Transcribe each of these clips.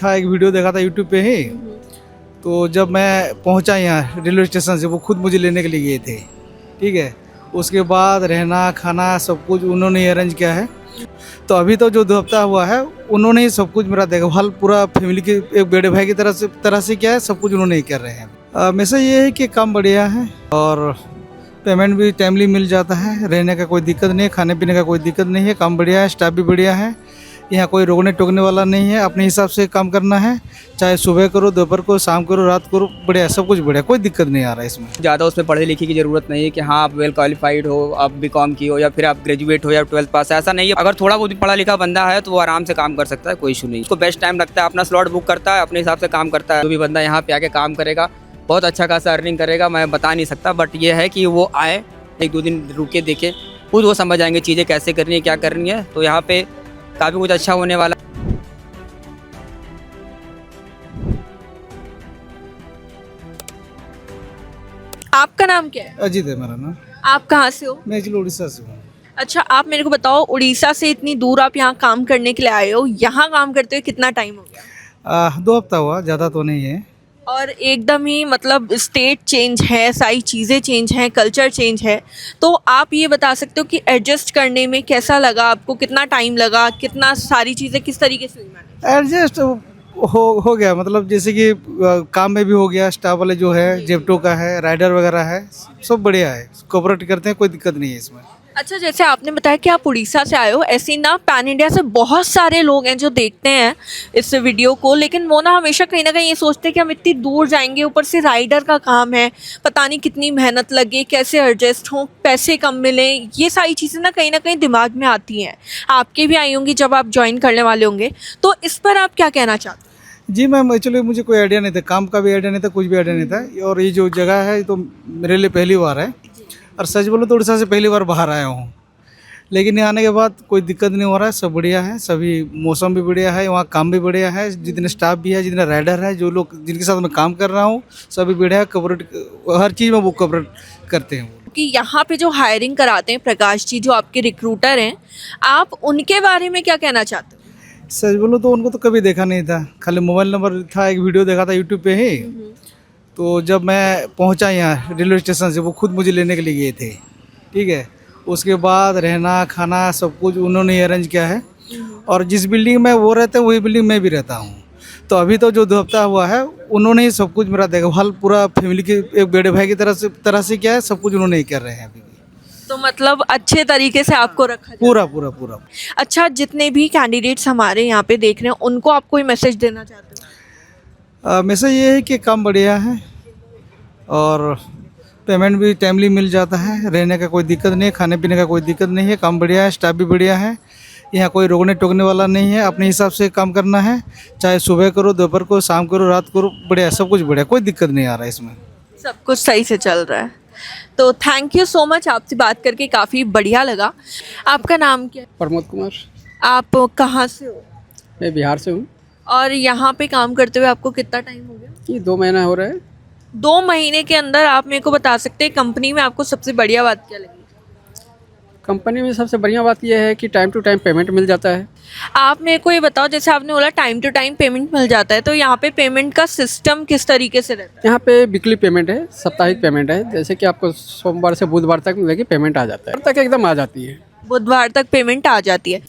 था, एक वीडियो देखा था यूट्यूब पे ही। तो जब मैं पहुंचा यहाँ रेलवे स्टेशन से, वो खुद मुझे लेने के लिए गए थे। ठीक है, उसके बाद रहना खाना सब कुछ उन्होंने ही अरेंज किया है। तो अभी तो जो 2 हफ्ता हुआ है उन्होंने ही सब कुछ मेरा देखभाल पूरा फैमिली के एक बड़े भाई की तरह से किया है। सब कुछ उन्होंने ही कर रहे हैं। मैसेज ये है कि काम बढ़िया है और पेमेंट भी टाइमली मिल जाता है। रहने का कोई दिक्कत नहीं है, खाने पीने का कोई दिक्कत नहीं है। काम बढ़िया है, स्टाफ भी बढ़िया है। यहाँ कोई रोकने टोकने वाला नहीं है। अपने हिसाब से काम करना है, चाहे सुबह करो, दोपहर को, शाम करो, रात करो, बढ़िया, सब कुछ बढ़िया, कोई दिक्कत नहीं आ रहा है इसमें। ज़्यादा उसमें पढ़े लिखे की ज़रूरत नहीं है कि हाँ आप वेल क्वालिफाइड हो, आप बीकॉम की हो या फिर आप ग्रेजुएट हो या 12th पास, ऐसा नहीं है। अगर थोड़ा बहुत भी पढ़ा लिखा बंदा है तो वो आराम से काम कर सकता है, कोई इशू नहीं। उसको बेस्ट टाइम लगता है, अपना स्लॉट बुक करता है, अपने हिसाब से काम करता है। जो भी बंदा यहाँ पे आके काम करेगा बहुत अच्छा खासा अर्निंग करेगा, मैं बता नहीं सकता। बट ये है कि वो आए, 1-2 दिन रुके, देखे, खुद वो समझ आएंगे चीज़ें कैसे करनी है, क्या करनी है। तो यहाँ पे काफ़ी कुछ अच्छा होने वाला। आपका नाम क्या है? अजीत है मेरा नाम। आप कहाँ से हो? मैं एक्चुअली उड़ीसा से हूँ। अच्छा, आप मेरे को बताओ, उड़ीसा से इतनी दूर आप यहाँ काम करने के लिए आए हो, यहाँ काम करते हुए कितना टाइम हो गया? 2 हफ्ता हुआ, ज़्यादा तो नहीं है। और एकदम ही मतलब स्टेट चेंज है, सारी चीज़ें चेंज हैं, कल्चर चेंज है, तो आप ये बता सकते हो कि एडजस्ट करने में कैसा लगा आपको, कितना टाइम लगा, कितना सारी चीज़ें किस तरीके से हुई मैंने? एडजस्ट हो गया, मतलब जैसे कि काम में भी हो गया। स्टाफ वाले जो है, जेप्टो का है, राइडर वगैरह है, सब बढ़िया है, कोऑपरेट करते हैं, कोई दिक्कत नहीं है इसमें। अच्छा, जैसे आपने बताया कि आप उड़ीसा से आए हो, ऐसे ही ना पैन इंडिया से बहुत सारे लोग हैं जो देखते हैं इस वीडियो को, लेकिन वो ना हमेशा कहीं ना कहीं ये सोचते हैं कि हम इतनी दूर जाएंगे, ऊपर से राइडर का काम है, पता नहीं कितनी मेहनत लगे, कैसे एडजस्ट हों, पैसे कम मिलें, ये सारी चीज़ें ना कहीं दिमाग में आती हैं। आपके भी आई होंगी जब आप ज्वाइन करने वाले होंगे, तो इस पर आप क्या कहना चाहते हैं? जी मैम, एक्चुअली मुझे कोई आइडिया नहीं था, काम का भी आइडिया नहीं था, कुछ भी आइडिया नहीं था। और ये जो जगह है ये तो मेरे लिए पहली बार है, और सच बोलो तो उड़ीसा से पहली बार बाहर आया हूँ। लेकिन यहाँ आने के बाद कोई दिक्कत नहीं हो रहा है, सब बढ़िया है। सभी मौसम भी बढ़िया है, वहाँ काम भी बढ़िया है, जितने स्टाफ भी है, जितने राइडर है, जो लोग जिनके साथ मैं काम कर रहा हूँ, सभी बढ़िया कवरेट, हर चीज़ में वो कवरेट करते हैं। कि यहाँ पे जो हायरिंग कराते हैं प्रकाश जी, जो आपके रिक्रूटर हैं, आप उनके बारे में क्या कहना चाहते हो? सच बोलो तो उनको तो कभी देखा नहीं था, खाली मोबाइल नंबर था, एक वीडियो देखा था यूट्यूब पे ही। तो जब मैं पहुंचा यहाँ रेलवे स्टेशन से, वो खुद मुझे लेने के लिए गए थे। ठीक है, उसके बाद रहना खाना सब कुछ उन्होंने ही अरेंज किया है। और जिस बिल्डिंग में वो रहते हैं वही बिल्डिंग में भी रहता हूँ। तो अभी तो जो 2 हफ्ता हुआ है उन्होंने ही सब कुछ मेरा देखभाल पूरा फैमिली के एक बड़े भाई की तरह से किया है। सब कुछ उन्होंने ही कर रहे हैं अभी भी। तो मतलब अच्छे तरीके से आपको रखा जाए। पूरा। अच्छा, जितने भी कैंडिडेट्स हमारे यहाँ पे देख रहे हैं, उनको आप कोई मैसेज देना चाहते हो? मैसेज ये है कि काम बढ़िया है और पेमेंट भी टाइमली मिल जाता है। रहने का कोई दिक्कत नहीं है, खाने पीने का कोई दिक्कत नहीं है। काम बढ़िया है, स्टाफ भी बढ़िया है। यहाँ कोई रोकने टोकने वाला नहीं है। अपने हिसाब से काम करना है, चाहे सुबह करो, दोपहर को, शाम करो, रात करो, बढ़िया, सब कुछ बढ़िया, कोई दिक्कत नहीं आ रहा है इसमें। सब कुछ सही से चल रहा है। तो थैंक यू सो मच, आपसे बात करके काफ़ी बढ़िया लगा। आपका नाम क्या है? प्रमोद कुमार। आप कहाँ से हो? मैं बिहार से हूँ। और यहाँ पे काम करते हुए आपको कितना टाइम हो गया? ये 2 महीना हो रहा है। 2 महीने के अंदर आप मेरे को बता सकते हैं कंपनी में आपको सबसे बढ़िया बात क्या लगी? कंपनी में सबसे बढ़िया बात यह है कि टाइम टू टाइम पेमेंट मिल जाता है। आप मेरे को ये बताओ, जैसे आपने बोला टाइम टू टाइम पेमेंट मिल जाता है, तो यहाँ पे पेमेंट का सिस्टम किस तरीके से रहता है? यहाँ पे वीकली पेमेंट है, साप्ताहिक पेमेंट है। जैसे कि आपको सोमवार से बुधवार तक देखिए पेमेंट आ जाता है, तक एकदम आ जाती है। बुधवार तक पेमेंट आ जाती है।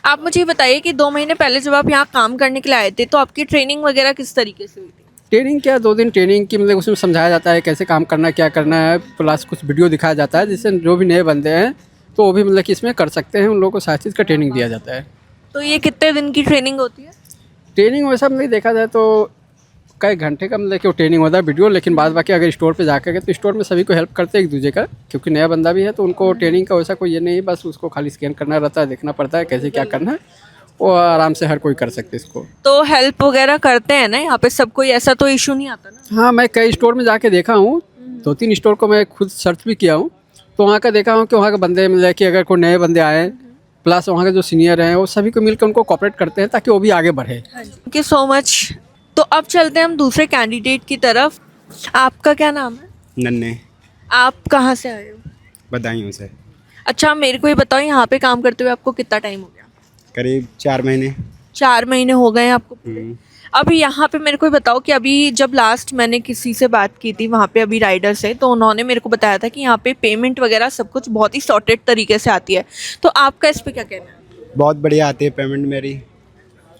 आप मुझे ये बताइए कि 2 महीने पहले जब आप यहाँ काम करने के लिए आए थे, तो आपकी ट्रेनिंग वगैरह किस तरीके से हुई थी? ट्रेनिंग क्या, 2 दिन ट्रेनिंग की, मतलब उसमें समझाया जाता है कैसे काम करना है, क्या करना है, प्लस कुछ वीडियो दिखाया जाता है जिससे जो भी नए बंदे हैं तो वो भी मतलब कि इसमें कर सकते हैं। उन लोगों को सारी चीज़ का ट्रेनिंग दिया जाता है। तो ये कितने दिन की ट्रेनिंग होती है? ट्रेनिंग वैसा मतलब देखा जाए तो कई घंटे का मतलब कि वो ट्रेनिंग होता है वीडियो, लेकिन बाद बाकी अगर स्टोर पे जाकर के तो स्टोर में सभी को हेल्प करते हैं एक दूसरे का, क्योंकि नया बंदा भी है तो उनको ट्रेनिंग का वैसा कोई ये नहीं है। बस उसको खाली स्कैन करना रहता है, देखना पड़ता है कैसे क्या करना है, वो आराम से हर कोई कर सकते हैं इसको। तो हेल्प वगैरह करते हैं ना यहाँ पे सब कोई, ऐसा तो इशू नहीं आता ना? हाँ, मैं कई स्टोर में जाके देखा हूँ, 2-3 स्टोर को मैं खुद सर्च भी किया हूँ। तो वहाँ का देखा हूँ कि वहाँ के बंदे मतलब कि अगर कोई नए बंदे आए, प्लस वहाँ के जो सीनियर हैं वो सभी को मिलकर उनको कोऑपरेट करते हैं ताकि वो भी आगे बढ़े। Thank you so much. तो अब चलते हैं हम दूसरे कैंडिडेट की तरफ। आपका क्या नाम है? नन्हे। आप कहाँ से आए हो? बदायूं से। अच्छा, मेरे को ये बताओ, यहाँ पे काम करते हुए आपको कितना टाइम हो गया? करीब 4 महीने। 4 महीने हो गए हैं आपको पूरे। अभी यहाँ पे मेरे को ये बताओ कि अभी जब लास्ट मैंने किसी से बात की थी वहाँ पे अभी राइडर से, तो उन्होंने मेरे को बताया था कि यहाँ पे पेमेंट वगैरह सब कुछ बहुत ही सॉर्टेड तरीके से आती है, तो आपका इस पे क्या कहना है? बहुत बढ़िया आती है पेमेंट मेरी।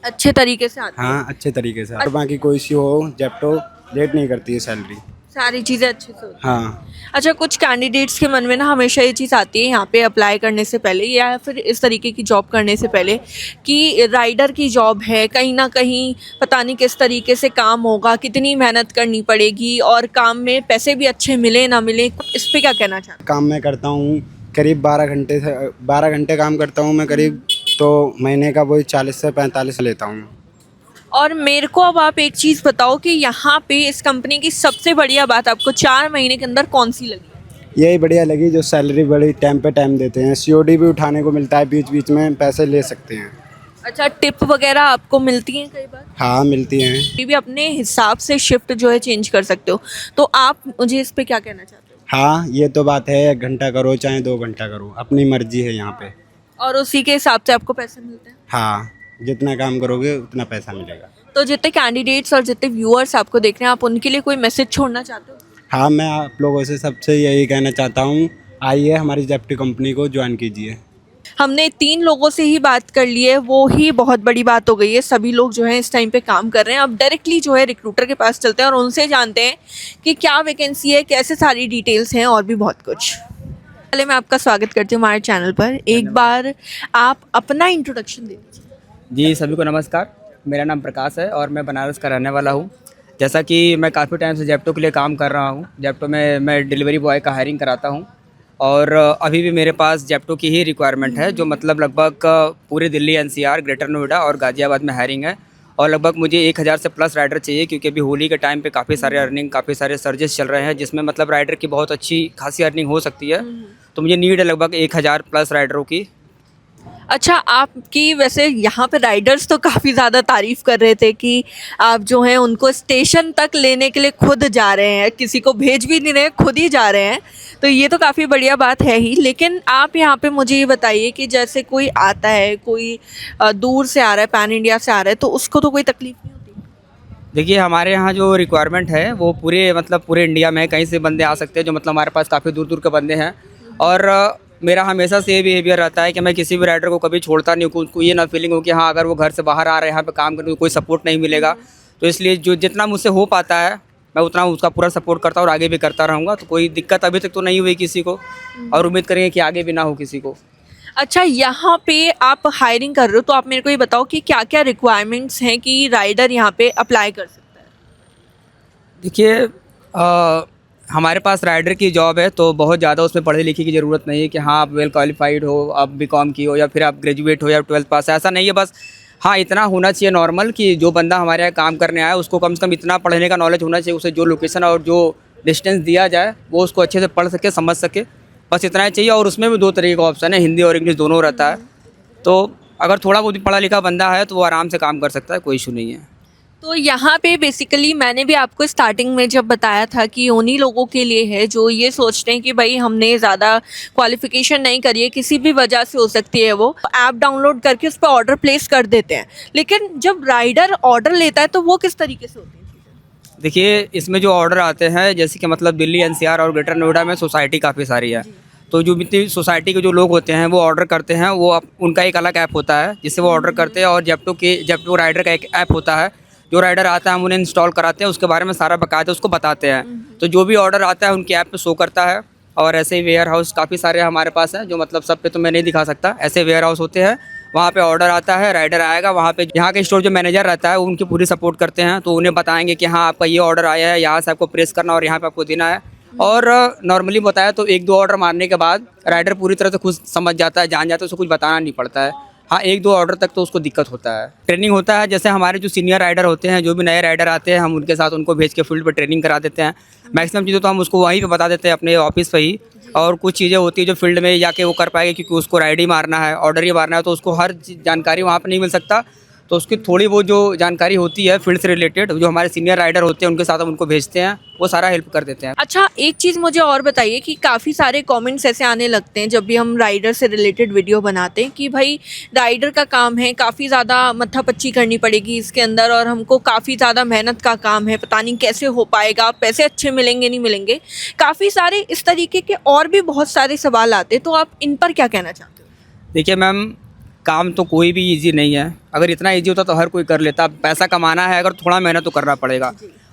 अच्छे तरीके से आती है? हाँ अच्छे तरीके से। और बाकी कोई इश्यू हो जेप्टो लेट नहीं करती है सैलरी। सारी चीज़ें अच्छे से होती हैं। हाँ अच्छा, कुछ कैंडिडेट्स के मन में ना हमेशा ये चीज़ आती है यहाँ पे अप्लाई करने से पहले या फिर इस तरीके की जॉब करने से पहले कि राइडर की जॉब है, कहीं ना कहीं पता नहीं किस तरीके से काम होगा, कितनी मेहनत करनी पड़ेगी और काम में पैसे भी अच्छे मिले ना मिले, इस पे क्या कहना चाहते काम मैं करता हूँ करीब 12 घंटे काम करता हूँ मैं करीब, तो महीने का वही 40 से 45 लेता हूँ। और मेरे को अब आप एक चीज़ बताओ कि यहाँ पे इस कंपनी की सबसे बढ़िया बात आपको 4 महीने के अंदर कौन सी लगी? यही बढ़िया लगी जो सैलरी बड़ी टाइम पे टाइम देते हैं, सीओडी भी उठाने को मिलता है, बीच बीच में पैसे ले सकते हैं। अच्छा, टिप वगैरह आपको मिलती हैं कई बार? हाँ मिलती हैं। कभी भी अपने हिसाब से शिफ्ट जो है चेंज कर सकते हो, तो आप मुझे इस पे क्या कहना चाहते हो? हाँ ये तो बात है, 1 घंटा करो चाहे 2 घंटा करो, अपनी मर्जी है यहाँ पे। और उसी के हिसाब से आपको पैसे मिलते हैं? हाँ जितना काम करोगे उतना पैसा मिलेगा। तो जितने कैंडिडेट्स और जितने व्यूअर्स आपको देख रहे हैं, आप उनके लिए कोई मैसेज छोड़ना चाहते हो? हाँ मैं आप लोगों से सबसे यही कहना चाहता हूँ, आइए हमारी जेप्टो कंपनी को ज्वाइन कीजिए। हमने 3 लोगों से ही बात कर ली है, वो ही बहुत बड़ी बात हो गई है। सभी लोग जो हैं इस टाइम पे काम कर रहे हैं। अब डायरेक्टली जो है रिक्रूटर के पास चलते हैं और उनसे जानते हैं कि क्या वैकेंसी है, कैसे सारी डिटेल्स हैं और भी बहुत कुछ। पहले मैं आपका स्वागत करती हूँ हमारे चैनल पर। एक बार आप अपना इंट्रोडक्शन दे दीजिए। जी सभी को नमस्कार, मेरा नाम प्रकाश है और मैं बनारस का रहने वाला हूँ। जैसा कि मैं काफ़ी टाइम से जेप्टो के लिए काम कर रहा हूँ। जेप्टो में मैं डिलीवरी बॉय का हायरिंग कराता हूँ और अभी भी मेरे पास जेप्टो की ही रिक्वायरमेंट है, जो मतलब लगभग पूरे दिल्ली एनसीआर, ग्रेटर नोएडा और गाज़ियाबाद में हायरिंग है। और लगभग मुझे 1000 से प्लस राइडर चाहिए, क्योंकि अभी होली के टाइम पे काफ़ी सारे अर्निंग, काफ़ी सारे सर्जेस चल रहे हैं, जिसमें मतलब राइडर की बहुत अच्छी खासी अर्निंग हो सकती है। तो मुझे नीड है लगभग 1000 प्लस राइडरों की। अच्छा, आपकी वैसे यहाँ पे राइडर्स तो काफ़ी ज़्यादा तारीफ़ कर रहे थे कि आप जो हैं उनको स्टेशन तक लेने के लिए खुद जा रहे हैं, किसी को भेज भी नहीं रहे, खुद ही जा रहे हैं, तो ये तो काफ़ी बढ़िया बात है ही। लेकिन आप यहाँ पे मुझे ये बताइए कि जैसे कोई आता है, कोई दूर से आ रहा है, पैन इंडिया से आ रहा है, तो उसको तो कोई तकलीफ नहीं होती? देखिए हमारे यहाँ जो रिक्वायरमेंट है वो पूरे इंडिया में कहीं से बंदे आ सकते हैं, जो मतलब हमारे पास काफ़ी दूर दूर के बंदे हैं। और मेरा हमेशा से ये बिहेवियर रहता है कि मैं किसी भी राइडर को कभी छोड़ता नहीं हूँ। उसको ये ना फीलिंग हो कि हाँ अगर वो घर से बाहर आ रहे हैं, यहाँ पे काम करने को कोई सपोर्ट नहीं मिलेगा। तो इसलिए जो जितना मुझसे हो पाता है मैं उतना उसका पूरा सपोर्ट करता हूँ और आगे भी करता रहूँगा। तो कोई दिक्कत अभी तक तो नहीं हुई किसी को, और उम्मीद करेंगे कि आगे भी ना हो किसी को। अच्छा, यहाँ पे आप हायरिंग कर रहे हो, तो आप मेरे को ये बताओ कि क्या क्या रिक्वायरमेंट्स हैं कि राइडर यहाँ पे अप्लाई कर सकता है? देखिए हमारे पास राइडर की जॉब है, तो बहुत ज़्यादा उसमें पढ़े लिखे की ज़रूरत नहीं है कि हाँ आप वेल क्वालिफाइड हो, आप बीकॉम की हो या फिर आप ग्रेजुएट हो या 12th पास, ऐसा नहीं है। बस हाँ इतना होना चाहिए नॉर्मल कि जो बंदा हमारे यहाँ काम करने आया उसको कम से कम इतना पढ़ने का नॉलेज होना चाहिए, उसे जो लोकेशन और जो डिस्टेंस दिया जाए वो उसको अच्छे से पढ़ सके, समझ सके, बस इतना ही चाहिए। और उसमें भी 2 तरीके का ऑप्शन है, हिंदी और इंग्लिश दोनों रहता है। तो अगर थोड़ा बहुत भी पढ़ा लिखा बंदा है तो वो आराम से काम कर सकता है, कोई इशू नहीं है। तो यहाँ पे बेसिकली मैंने भी आपको स्टार्टिंग में जब बताया था कि उन्हीं लोगों के लिए है जो ये सोचते हैं कि भाई हमने ज़्यादा क्वालिफिकेशन नहीं करी है, किसी भी वजह से हो सकती है, वो ऐप डाउनलोड करके उस पर ऑर्डर प्लेस कर देते हैं। लेकिन जब राइडर ऑर्डर लेता है तो वो किस तरीके से होती है? देखिए इसमें जो ऑर्डर आते हैं, जैसे कि मतलब दिल्ली एनसीआर और ग्रेटर नोएडा में सोसाइटी काफ़ी सारी है, तो जो भी सोसाइटी के जो लोग होते हैं वो ऑर्डर करते हैं, वो उनका एक अलग ऐप होता है जिससे वो ऑर्डर करते हैं। और जेप्टो राइडर का एक ऐप होता है, जो राइडर आता है हम उन्हें इंस्टॉल कराते हैं, उसके बारे में सारा बकायदा उसको बताते हैं। तो जो भी ऑर्डर आता है उनके ऐप पे शो करता है। और ऐसे ही वेयर हाउस काफ़ी सारे हमारे पास हैं, जो मतलब सब पे तो मैं नहीं दिखा सकता, ऐसे वेयर हाउस होते हैं, वहाँ पे ऑर्डर आता है, राइडर आएगा, वहाँ पे यहाँ के स्टोर जो मैनेजर रहता है वो उनकी पूरी सपोर्ट करते हैं। तो उन्हें बताएंगे कि हाँ आपका ये ऑर्डर आया है, यहाँ से आपको प्रेस करना और यहाँ पे आपको देना है। और नॉर्मली बताया तो 1-2 ऑर्डर मारने के बाद राइडर पूरी तरह से खुद समझ जाता है, जान जाता है, उसको कुछ बताना नहीं पड़ता है। हाँ 1-2 ऑर्डर तक तो उसको दिक्कत होता है। ट्रेनिंग होता है, जैसे हमारे जो सीनियर राइडर होते हैं, जो भी नए राइडर आते हैं, हम उनके साथ उनको भेज के फील्ड पर ट्रेनिंग करा देते हैं। मैक्सिमम चीज़ें तो हम उसको वहीं पे बता देते हैं अपने ऑफिस पे ही। और कुछ चीज़ें होती है जो फील्ड में जाके वो कर पाएगा, क्योंकि उसको राइड ही मारना है, ऑर्डर ही मारना है, तो उसको हर जानकारी वहाँ पर नहीं मिल सकता। तो उसकी थोड़ी बहुत जो जानकारी होती है फील्ड से रिलेटेड, जो हमारे सीनियर राइडर होते हैं उनके साथ हम उनको भेजते हैं, वो सारा हेल्प कर देते हैं। अच्छा, एक चीज़ मुझे और बताइए कि काफ़ी सारे कमेंट्स ऐसे आने लगते हैं जब भी हम राइडर से रिलेटेड वीडियो बनाते हैं कि भाई राइडर का काम है, काफ़ी ज़्यादा मत्थापच्ची करनी पड़ेगी इसके अंदर और हमको काफ़ी ज़्यादा मेहनत का काम है, पता नहीं कैसे हो पाएगा, पैसे अच्छे मिलेंगे नहीं मिलेंगे, काफ़ी सारे इस तरीके के और भी बहुत सारे सवाल आते हैं, तो आप इन पर क्या कहना चाहते हो? देखिए मैम, काम तो कोई भी इजी नहीं है। अगर इतना इजी होता तो हर कोई कर लेता। पैसा कमाना है अगर थोड़ा मेहनत तो करना पड़ेगा।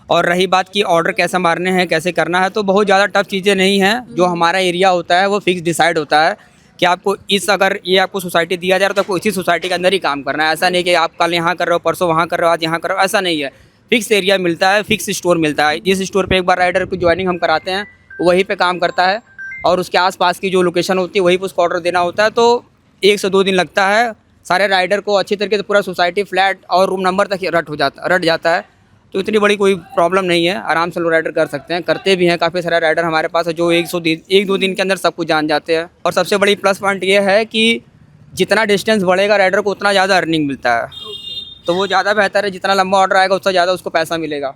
और रही बात कि ऑर्डर कैसे मारने हैं, कैसे करना है, तो बहुत ज़्यादा टफ चीज़ें नहीं हैं। जो हमारा एरिया होता है वो फिक्स डिसाइड होता है कि आपको अगर ये आपको सोसाइटी दिया जा रहा है तो आपको इसी सोसाइटी के अंदर ही काम करना है। ऐसा नहीं कि आप कल यहाँ कर रहे हो, परसों वहाँ कर रहे हो, आज यहाँ कर रहे हो, ऐसा नहीं है। फिक्स एरिया मिलता है, फिक्स स्टोर मिलता है। जिस स्टोर पर एक बार राइडर को ज्वाइनिंग हम कराते हैं वहीं पर काम करता है और उसके आसपास की जो लोकेशन होती है वहीं पर उसको ऑर्डर देना होता है। तो 1 से 2 दिन लगता है सारे राइडर को अच्छी तरीके से पूरा सोसाइटी, फ्लैट और रूम नंबर तक रट जाता है। तो इतनी बड़ी कोई प्रॉब्लम नहीं है, आराम से लोग राइडर कर सकते हैं, करते भी हैं। काफ़ी सारे राइडर हमारे पास है जो 1-2 दिन के अंदर सब कुछ जान जाते हैं। और सबसे बड़ी प्लस पॉइंट ये है कि जितना डिस्टेंस बढ़ेगा राइडर को उतना ज़्यादा अर्निंग मिलता है। तो वो ज़्यादा बेहतर है, जितना लंबा ऑर्डर आएगा उससे ज़्यादा उसको पैसा मिलेगा।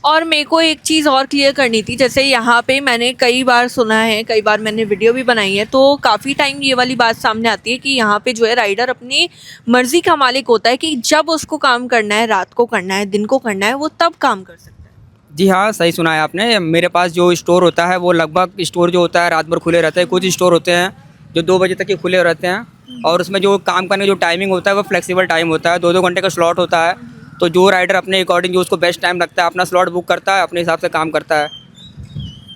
और मेरे को एक चीज़ और क्लियर करनी थी, जैसे यहाँ पे मैंने कई बार सुना है, कई बार मैंने वीडियो भी बनाई है, तो काफ़ी टाइम ये वाली बात सामने आती है कि यहाँ पे जो है राइडर अपनी मर्ज़ी का मालिक होता है कि जब उसको काम करना है, रात को करना है, दिन को करना है, वो तब काम कर सकता है। जी हाँ, सही सुना है आपने। मेरे पास जो स्टोर होता है वो लगभग स्टोर जो होता है रात भर खुले रहते हैं। कुछ स्टोर होते हैं जो 2 बजे तक ही खुले रहते हैं और उसमें जो काम करने का जो टाइमिंग होता है वो फ्लेक्सिबल टाइम होता है। 2-2 घंटे का स्लॉट होता है। तो जो राइडर अपने अकॉर्डिंग जो उसको बेस्ट टाइम लगता है अपना स्लॉट बुक करता है, अपने हिसाब से काम करता है।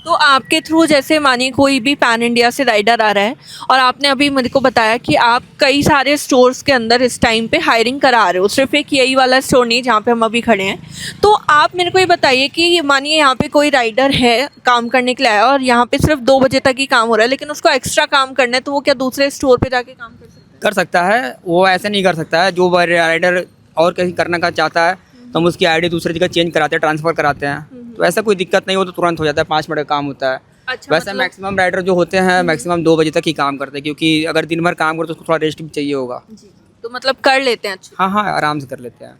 तो आपके थ्रू जैसे मानिए कोई भी पैन इंडिया से राइडर आ रहा है और आपने अभी मेरे को बताया कि आप कई सारे स्टोर्स के अंदर इस टाइम पे हायरिंग करा रहे हो, सिर्फ एक यही वाला स्टोर नहीं जहाँ पे हम अभी खड़े हैं। तो आप मेरे को ये बताइए कि मानिए यहाँ पे कोई राइडर है, काम करने के लिए आया और यहाँ पे सिर्फ 2 बजे तक ही काम हो रहा है, लेकिन उसको एक्स्ट्रा काम करना है, तो वो क्या दूसरे स्टोर पर जाके काम कर सकता है? कर सकता है, वो ऐसे नहीं कर सकता है। जो राइडर और कहीं करने का चाहता है तो हम उसकी आईडी दूसरी जगह चेंज कराते हैं, ट्रांसफ़र कराते हैं। तो ऐसा कोई दिक्कत नहीं हो, तो तुरंत हो जाता है, 5 मिनट का काम होता है। अच्छा, वैसे मैक्सिमम राइडर जो होते हैं मैक्सिमम 2 बजे तक ही काम करते हैं, क्योंकि अगर दिन भर काम करो तो उसको थोड़ा रेस्ट भी चाहिए होगा। तो मतलब कर लेते हैं। अच्छा, हाँ हाँ, आराम से कर लेते हैं।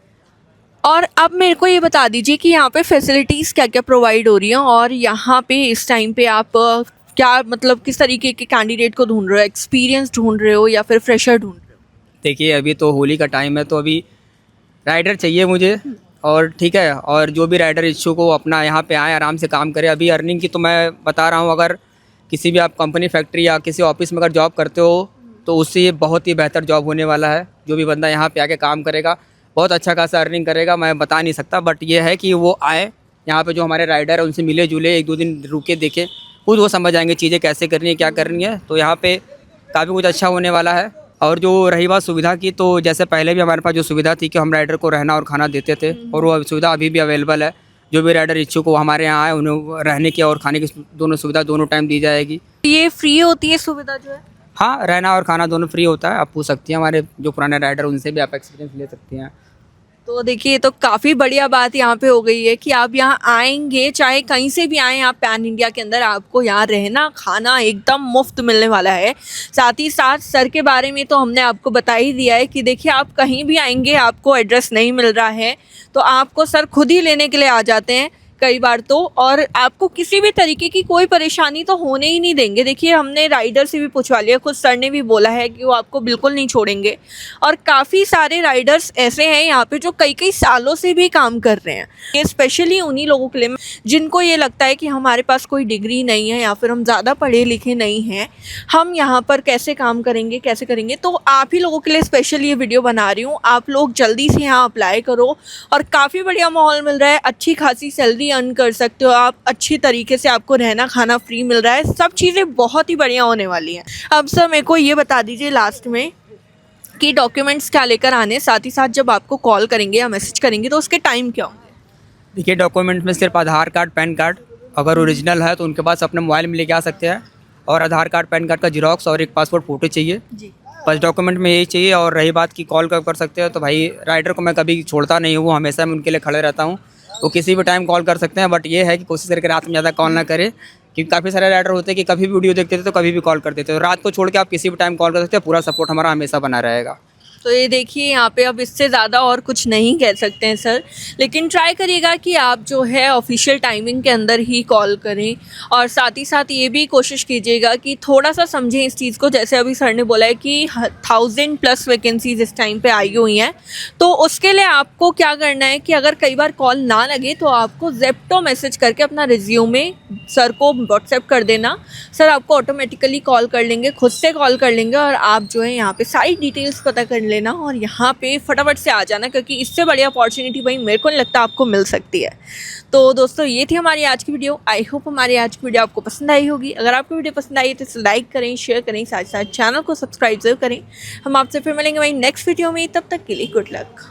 और अब मेरे को ये बता दीजिए कि यहाँ पे फैसिलिटीज़ क्या क्या प्रोवाइड हो रही हैं और यहाँ पे इस टाइम पे आप क्या मतलब किस तरीके के कैंडिडेट को ढूंढ रहे हो, एक्सपीरियंस ढूंढ रहे हो या फिर फ्रेशर ढूंढ रहे हो? देखिए, अभी तो होली का टाइम है तो अभी राइडर चाहिए मुझे। और ठीक है, और जो भी राइडर इच्छुक हो अपना यहाँ पे आए, आराम से काम करे। अभी अर्निंग की तो मैं बता रहा हूँ, अगर किसी भी आप कंपनी, फैक्ट्री या किसी ऑफिस में अगर जॉब करते हो तो उससे ये बहुत ही बेहतर जॉब होने वाला है। जो भी बंदा यहाँ पे आके काम करेगा बहुत अच्छा खासा अर्निंग करेगा। मैं बता नहीं सकता, बट ये है कि वो आए यहाँ पे, जो हमारे राइडर है उनसे मिले जुले, 1-2 दिन रुके देखें, खुद वो समझ आएंगे चीज़ें कैसे करनी है, क्या करनी है। तो यहाँ पे काफ़ी कुछ अच्छा होने वाला है। और जो रही बात सुविधा की, तो जैसे पहले भी हमारे पास जो सुविधा थी कि हम राइडर को रहना और खाना देते थे, और वो सुविधा अभी भी अवेलेबल है। जो भी राइडर इच्छुक हो हमारे यहाँ आए, उन्हें रहने की और खाने की दोनों सुविधा दोनों टाइम दी जाएगी। ये फ्री होती है सुविधा जो है? हाँ, रहना और खाना दोनों फ्री होता है। आप पूछ सकती हैं हमारे जो पुराने राइडर, उनसे भी आप एक्सपीरियंस ले सकती हैं। तो देखिए, तो काफ़ी बढ़िया बात यहाँ पे हो गई है कि आप यहाँ आएंगे, चाहे कहीं से भी आएँ, आप पैन इंडिया के अंदर आपको यहाँ रहना खाना एकदम मुफ्त मिलने वाला है। साथ ही साथ सर के बारे में तो हमने आपको बता ही दिया है कि देखिए, आप कहीं भी आएंगे आपको एड्रेस नहीं मिल रहा है तो आपको सर खुद ही लेने के लिए आ जाते हैं कई बार तो, और आपको किसी भी तरीके की कोई परेशानी तो होने ही नहीं देंगे। देखिए, हमने राइडर से भी पूछवा लिया, खुद सर ने भी बोला है कि वो आपको बिल्कुल नहीं छोड़ेंगे। और काफ़ी सारे राइडर्स ऐसे हैं यहाँ पे जो कई कई सालों से भी काम कर रहे हैं। ये स्पेशली उन्हीं लोगों के लिए जिनको ये लगता है कि हमारे पास कोई डिग्री नहीं है या फिर हम ज़्यादा पढ़े लिखे नहीं हैं, हम यहाँ पर कैसे काम करेंगे, कैसे करेंगे। तो आप ही लोगों के लिए स्पेशल ये वीडियो बना रही हूँ। आप लोग जल्दी से यहाँ अप्लाई करो और काफ़ी बढ़िया माहौल मिल रहा है, अच्छी खासी सैलरी अर्न कर सकते हो आप, अच्छी तरीके से आपको रहना खाना फ्री मिल रहा है, सब चीज़ें बहुत ही बढ़िया होने वाली हैं। अब सर मेरे को ये बता दीजिए लास्ट में कि डॉक्यूमेंट्स क्या लेकर आने, साथ ही साथ जब आपको कॉल करेंगे या मैसेज करेंगे तो उसके टाइम क्या होंगे? देखिए, डॉक्यूमेंट में सिर्फ आधार कार्ड, पैन कार्ड अगर ओरिजिनल है तो उनके पास अपने मोबाइल में लेके आ सकते हैं, और आधार कार्ड, पैन कार्ड का जीरोक्स और एक पासपोर्ट फ़ोटो चाहिए जी। बस डॉक्यूमेंट में यही चाहिए। और रही बात की कॉल कर सकते हो, तो भाई राइडर को मैं कभी छोड़ता नहीं हूँ, हमेशा मैं उनके लिए खड़े रहता हूँ। वो किसी भी टाइम कॉल कर सकते हैं, बट ये है कि कोशिश करके रात में ज़्यादा कॉल ना करें, क्योंकि काफ़ी सारे राइडर होते हैं कि कभी भी वीडियो देखते थे तो कभी भी कॉल कर देते हैं। तो रात को छोड़ के आप किसी भी टाइम कॉल कर सकते हैं, पूरा सपोर्ट हमारा हमेशा बना रहेगा। तो ये देखिए यहाँ पे अब इससे ज़्यादा और कुछ नहीं कह सकते हैं सर, लेकिन ट्राई करिएगा कि आप जो है ऑफिशियल टाइमिंग के अंदर ही कॉल करें, और साथ ही साथ ये भी कोशिश कीजिएगा कि थोड़ा सा समझें इस चीज़ को। जैसे अभी सर ने बोला है कि 1000+ वैकेंसीज इस टाइम पे आई हुई हैं, तो उसके लिए आपको क्या करना है कि अगर कई बार कॉल ना लगे तो आपको ज़ेप्टो मैसेज करके अपना रिज्यूमे सर को व्हाट्सएप कर देना। सर आपको ऑटोमेटिकली कॉल कर लेंगे, खुद से कॉल कर लेंगे, और आप जो है यहाँ पे सारी डिटेल्स पता कर लेना और यहाँ पे फटाफट से आ जाना, क्योंकि इससे बड़ी अपॉर्चुनिटी भाई मेरे को नहीं लगता आपको मिल सकती है। तो दोस्तों ये थी हमारी आज की वीडियो। आई होप हमारी आज की वीडियो आपको पसंद आई होगी। अगर आपको वीडियो पसंद आई तो लाइक करें, शेयर करें, साथ साथ चैनल को सब्सक्राइब जरूर करें। हम आपसे फिर मिलेंगे भाई नेक्स्ट वीडियो में, तब तक के लिए गुड लक।